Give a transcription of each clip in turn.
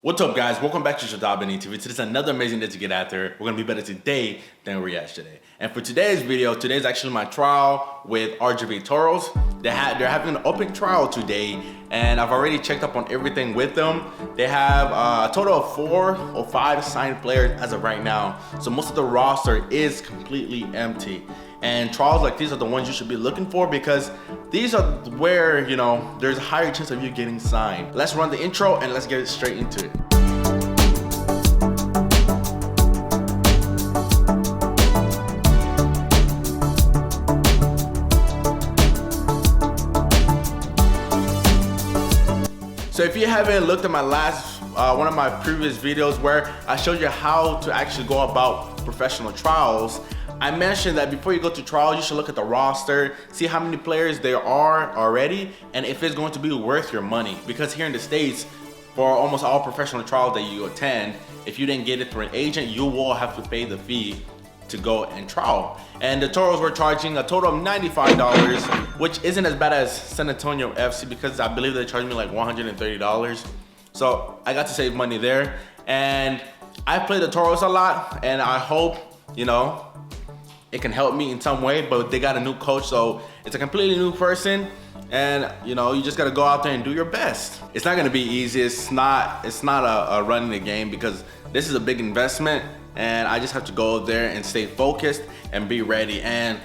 What's up, guys? Welcome back to JodabeniTV. Today's another amazing day to get after. We're gonna be better today than we were yesterday. And for today's video, today's actually my trial with RGV Toros. They're having an open trial today, and I've already checked up on everything with them. They have a total of 4 or 5 signed players as of right now. So most of the roster is completely empty. And trials like these are the ones you should be looking for because these are where, you know, there's a higher chance of you getting signed. Let's run the intro and let's get straight into it. So if you haven't looked at my last, one of my previous videos where I showed you how to actually go about professional trials, I mentioned that before you go to trial, you should look at the roster, see how many players there are already, and if it's going to be worth your money. Because here in the States, for almost all professional trials that you attend, if you didn't get it through an agent, you will have to pay the fee to go and trial. And the Toros were charging a total of $95, which isn't as bad as San Antonio FC because I believe they charged me like $130. So I got to save money there. And I played the Toros a lot, and I hope, you know, it can help me in some way, but they got a new coach, so it's a completely new person, and you know, you just gotta go out there and do your best. It's not gonna be easy. It's not a running the game because this is a big investment, and I just have to go there and stay focused and be ready. And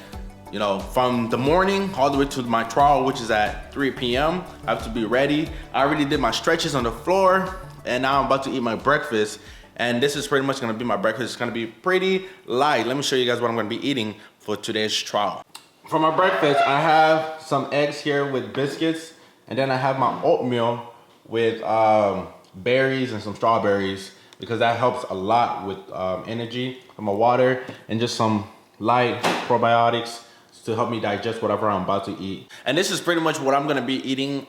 you know, from the morning all the way to my trial, which is at 3 p.m., I have to be ready. I already did my stretches on the floor, and now I'm about to eat my breakfast. And this is pretty much gonna be my breakfast. It's gonna be pretty light. Let me show you guys what I'm gonna be eating for today's trial. For my breakfast, I have some eggs here with biscuits, and then I have my oatmeal with berries and some strawberries because that helps a lot with energy. And my water and just some light probiotics to help me digest whatever I'm about to eat. And this is pretty much what I'm gonna be eating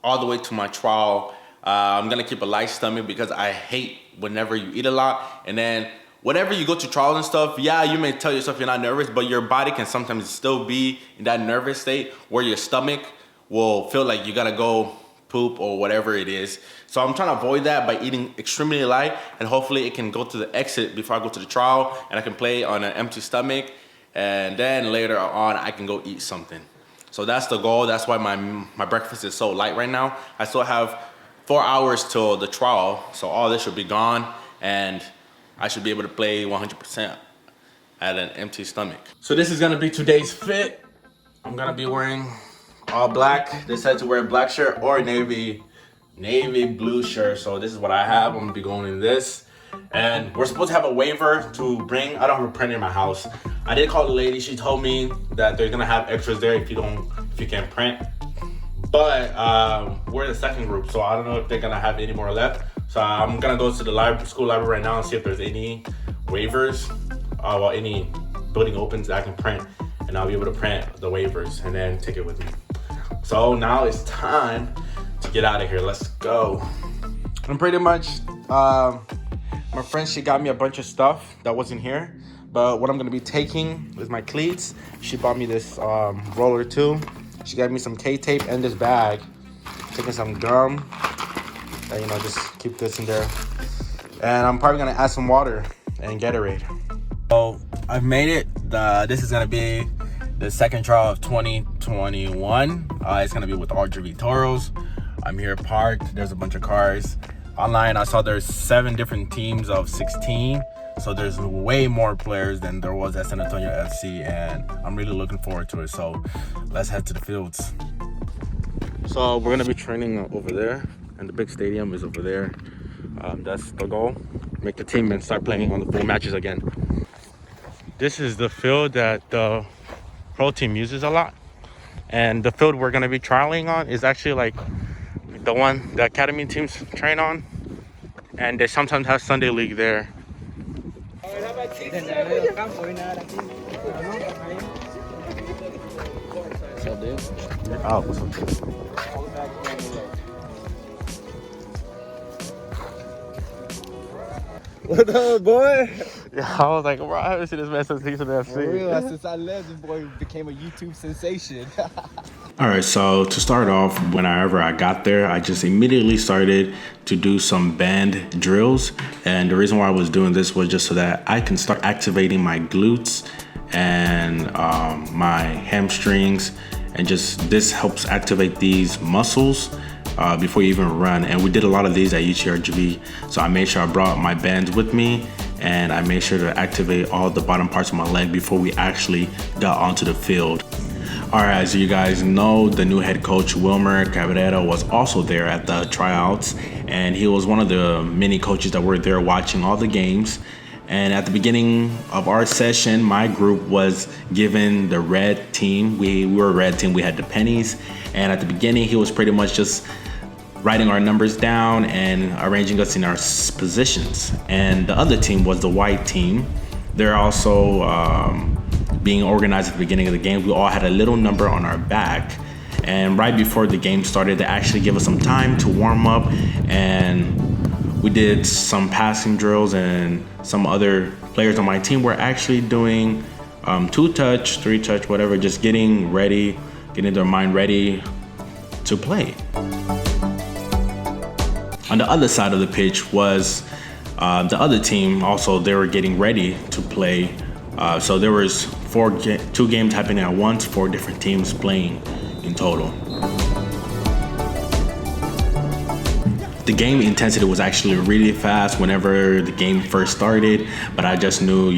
all the way to my trial. I'm gonna keep a light stomach because I hate whenever you eat a lot. And then whenever you go to trials and stuff, yeah, you may tell yourself you're not nervous, but your body can sometimes still be in that nervous state where your stomach will feel like you gotta go poop or whatever it is. So I'm trying to avoid that by eating extremely light, and hopefully it can go to the exit before I go to the trial and I can play on an empty stomach, and then later on I can go eat something. So that's the goal. That's why my breakfast is so light right now. I still have 4 hours till the trial, so all this should be gone, and I should be able to play 100% at an empty stomach. So this is gonna be today's fit. I'm gonna be wearing all black. They said to wear a black shirt or a navy blue shirt, so this is what I have. I'm gonna be going in this. And we're supposed to have a waiver to bring. I don't have a printer in my house. I did call the lady. She told me that they're gonna have extras there if you can't print. But we're in the second group, so I don't know if they're gonna have any more left. So I'm gonna go to the school library right now and see if there's any waivers, well, any building opens that I can print, and I'll be able to print the waivers and then take it with me. So now it's time to get out of here. Let's go. And pretty much, my friend, she got me a bunch of stuff that wasn't here, but what I'm gonna be taking is my cleats. She bought me this roller too. She got me some K-tape and this bag. Taking some gum. And, you know, just keep this in there. And I'm probably gonna add some water and Gatorade. So I've made it. This is gonna be the second trial of 2021. It's gonna be with RGV Toros. I'm here parked. There's a bunch of cars. Online, I saw there's 7 different teams of 16. So there's way more players than there was at San Antonio FC, and I'm really looking forward to it. So let's head to the fields. So we're gonna be training over there, and the big stadium is over there. That's the goal, make the team and start playing on the full matches again. This is the field that the pro team uses a lot, and the field we're gonna be trialing on is actually like the one the academy teams train on, and they sometimes have Sunday league there. Oh, what's up? What up, boy? Yeah, I was like, bro, I haven't seen this man since he's in FC. For real, since I left, this boy became a YouTube sensation. All right, so to start off, whenever I got there, I just immediately started to do some band drills. And the reason why I was doing this was just so that I can start activating my glutes and my hamstrings. And just this helps activate these muscles before you even run. And we did a lot of these at RGV. So I made sure I brought my bands with me, and I made sure to activate all the bottom parts of my leg before we actually got onto the field. All right, as you guys know, the new head coach, Wilmer Cabrera, was also there at the tryouts, and he was one of the many coaches that were there watching all the games. And at the beginning of our session, my group was given the red team. We were a red team, we had the pennies. And at the beginning, he was pretty much just writing our numbers down and arranging us in our positions. And the other team was the white team. They're also being organized at the beginning of the game. We all had a little number on our back, and right before the game started, they actually gave us some time to warm up, and we did some passing drills, and some other players on my team were actually doing 2-touch, 3-touch, whatever, just getting ready, getting their mind ready to play. On the other side of the pitch was the other team. Also, they were getting ready to play. So there was 2 games happening at once, 4 different teams playing in total. The game intensity was actually really fast whenever the game first started, but I just knew,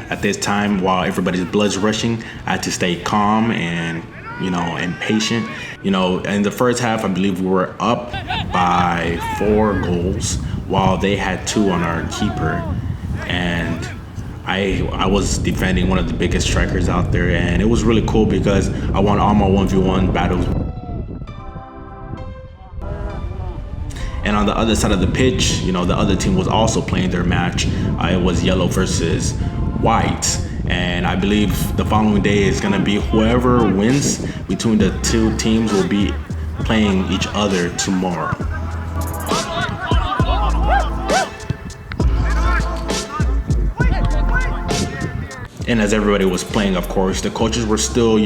at this time, while everybody's blood's rushing, I had to stay calm and, and patient. In the first half, I believe we were up by 4 goals, while they had 2 on our keeper. And I was defending one of the biggest strikers out there, and it was really cool because I won all my 1v1 battles. And on the other side of the pitch, the other team was also playing their match. It was yellow versus white. And I believe the following day is gonna be whoever wins between the 2 teams will be playing each other tomorrow. And as everybody was playing, of course, the coaches were still,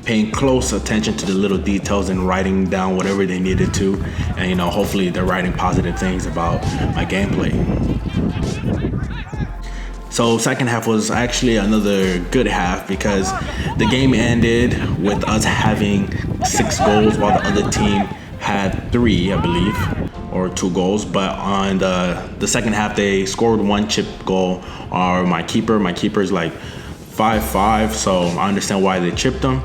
paying close attention to the little details and writing down whatever they needed to. And, hopefully they're writing positive things about my gameplay. So second half was actually another good half because the game ended with us having 6 goals while the other team had 3, I believe, or 2 goals. But on the second half, they scored 1 chip goal. Or my keeper's like 5'5", so I understand why they chipped him.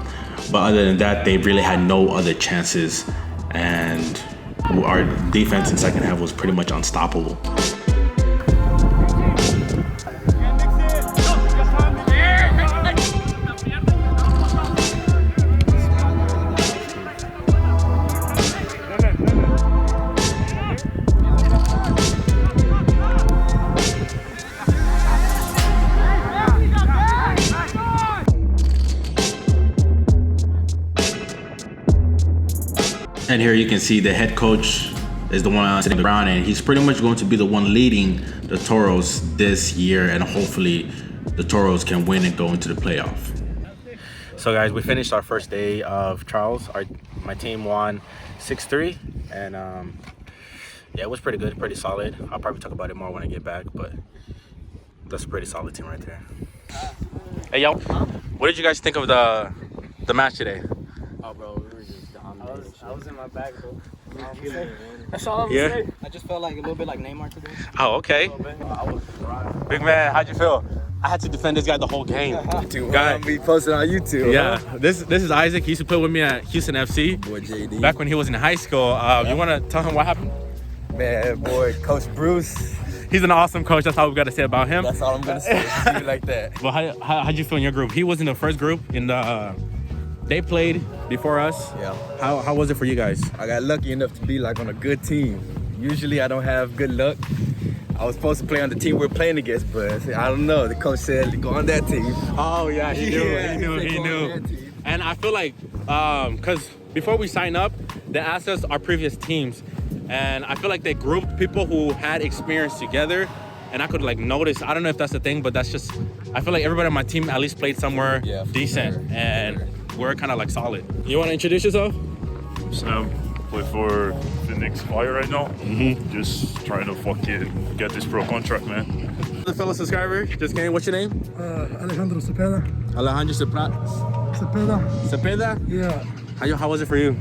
But other than that, they really had no other chances, and our defense in second half was pretty much unstoppable. And here you can see the head coach is the one sitting around, and he's pretty much going to be the one leading the Toros this year, and hopefully the Toros can win and go into the playoff. So guys, we finished our first day of trials. My team won 6-3, and yeah, it was pretty good, pretty solid. I'll probably talk about it more when I get back, but that's a pretty solid team right there. Hey, yo, what did you guys think of the match today? Oh, bro, we were just dominating. I was in my bag, bro. That's all I'm gonna say. I just felt like a little bit like Neymar today. Oh, okay. Big man, how'd you feel? I had to defend this guy the whole game. Guy be posted on YouTube. Yeah, huh? This is Isaac. He used to play with me at Houston FC. Boy, JD. Back when he was in high school. You want to tell him what happened? Man, boy, Coach Bruce. He's an awesome coach. That's all we got to say about him. That's all I'm gonna say. Keep it like that. But how'd you feel in your group? He was in the first group. In the they played before us. Yeah. How was it for you guys? I got lucky enough to be like on a good team. Usually I don't have good luck. I was supposed to play on the team we're playing against, but I don't know. The coach said go on that team. Oh yeah, he knew. And I feel like, cause before we sign up, they asked us our previous teams, and I feel like they grouped people who had experience together, and I could like notice. I don't know if that's the thing, but that's just. I feel like everybody on my team at least played somewhere decent, and we're kind of like solid. You want to introduce yourself? Sam, play for Phoenix Fire right now. Just trying to fucking get this pro contract, man. The fellow subscriber just came. What's your name? Alejandro Cepeda. Alejandro Cepeda. Cepeda? Yeah. How was it for you?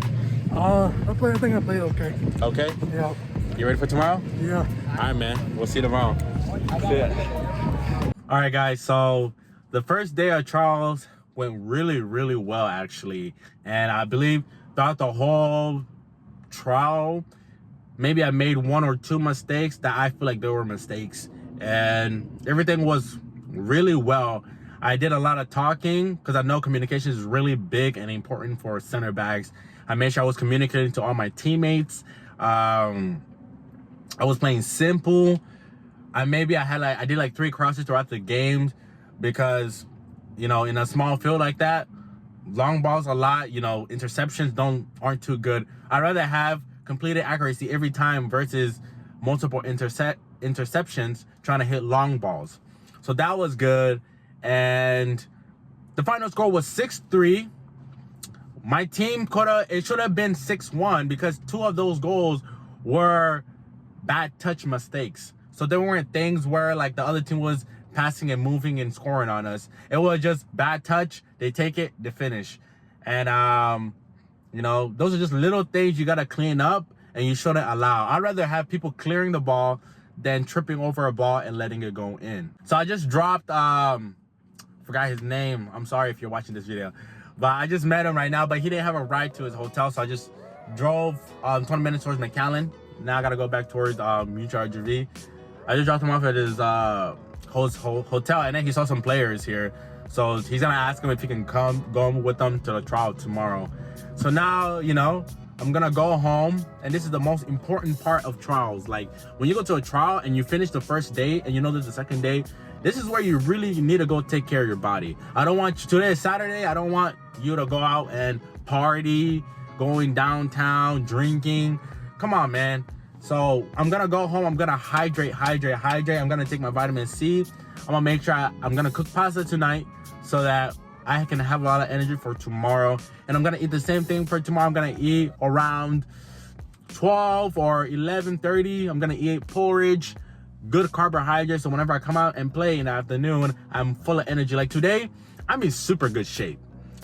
I think I played okay. Okay. Yeah. You ready for tomorrow? Yeah. All right, man. We'll see you tomorrow. All right, guys. So the first day of trials went really, really well, actually. And I believe throughout the whole trial, maybe I made 1 or 2 mistakes that I feel like they were mistakes. And everything was really well. I did a lot of talking because I know communication is really big and important for center backs. I made sure I was communicating to all my teammates. I was playing simple. I did like 3 crosses throughout the games because, you know, in a small field like that, long balls a lot, you know, interceptions aren't too good. I'd rather have completed accuracy every time versus multiple interceptions trying to hit long balls. So that was good. And the final score was 6-3. My team it should have been 6-1 because 2 of those goals were bad touch mistakes. So there weren't things where like the other team was passing and moving and scoring on us. It was just bad touch. They take it, they finish. And you know, those are just little things you gotta clean up and you shouldn't allow. I'd rather have people clearing the ball than tripping over a ball and letting it go in. So I just dropped, forgot his name. I'm sorry if you're watching this video. But I just met him right now, but he didn't have a ride to his hotel, so I just drove 20 minutes towards Mcallen. Now I gotta go back towards Mutual RGV. I just dropped him off at his hotel, and then he saw some players here. So he's gonna ask him if he can go with them to the trial tomorrow. So now, you know, I'm gonna go home, and this is the most important part of trials. Like when you go to a trial and you finish the first day and you know there's the second day, this is where you really need to go take care of your body. I don't want you, today is Saturday, I don't want you to go out and party, going downtown, drinking. Come on, man. So I'm gonna go home, I'm gonna hydrate. I'm gonna take my vitamin C. I'm gonna make sure I'm gonna cook pasta tonight so that I can have a lot of energy for tomorrow. And I'm gonna eat the same thing for tomorrow. I'm gonna eat around 12 or 11:30. I'm gonna eat porridge, good carbohydrates, so whenever I come out and play in the afternoon, I'm full of energy. Like today, I'm in super good shape.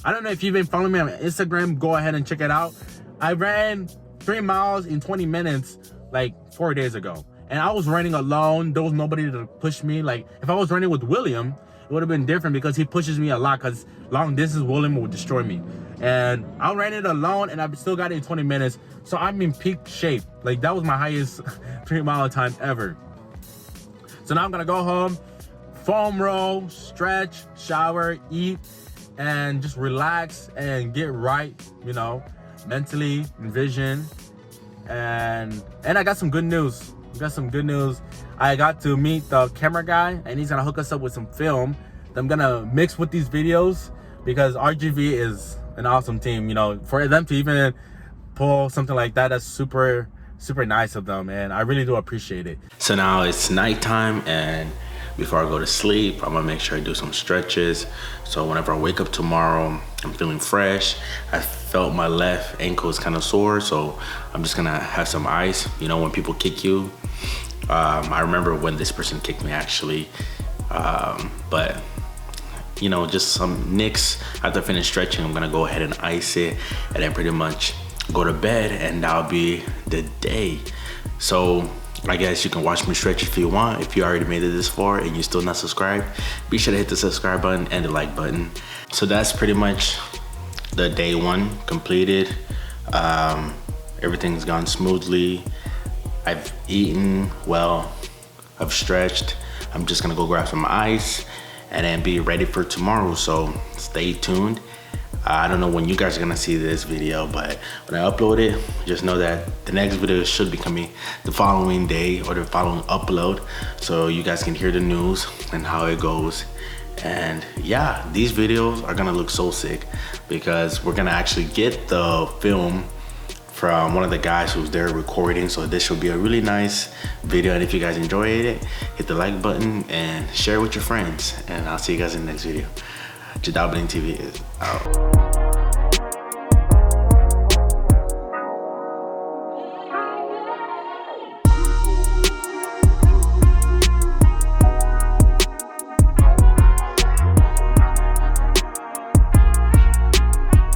I don't know if you've been following me on Instagram, go ahead and check it out. I ran 3 miles in 20 minutes like 4 days ago. And I was running alone. There was nobody to push me. Like if I was running with William, it would have been different because he pushes me a lot, because long distance William would destroy me. And I ran it alone and I still got it in 20 minutes. So I'm in peak shape. Like that was my highest 3-mile time ever. So now I'm gonna go home, foam roll, stretch, shower, eat, and just relax and get right, you know, mentally, vision. And I got some good news. I got to meet the camera guy, and he's gonna hook us up with some film that I'm gonna mix with these videos, because RGV is an awesome team. You know, for them to even pull something like that, that's super nice of them, and I really do appreciate it. So now it's nighttime, and before I go to sleep, I'm gonna make sure I do some stretches. So whenever I wake up tomorrow, I'm feeling fresh. I felt my left ankle is kind of sore, so I'm just gonna have some ice. You know, when people kick you, I remember when this person kicked me actually, but you know, just some nicks. After I finish stretching, I'm gonna go ahead and ice it, and then pretty much go to bed, and that'll be the day. So I guess you can watch me stretch if you want. If you already made it this far and you're still not subscribed, be sure to hit the subscribe button and the like button. So that's pretty much the day 1 completed. Everything's gone smoothly. I've eaten well, I've stretched. I'm just gonna go grab some ice and then be ready for tomorrow. So stay tuned. I don't know when you guys are gonna see this video, but when I upload it, just know that the next video should be coming the following day or the following upload, so you guys can hear the news and how it goes. And yeah, these videos are gonna look so sick because we're gonna actually get the film from one of the guys who's there recording. So this should be a really nice video, and if you guys enjoyed it, hit the like button and share with your friends, and I'll see you guys in the next video. JodabeniTV is out.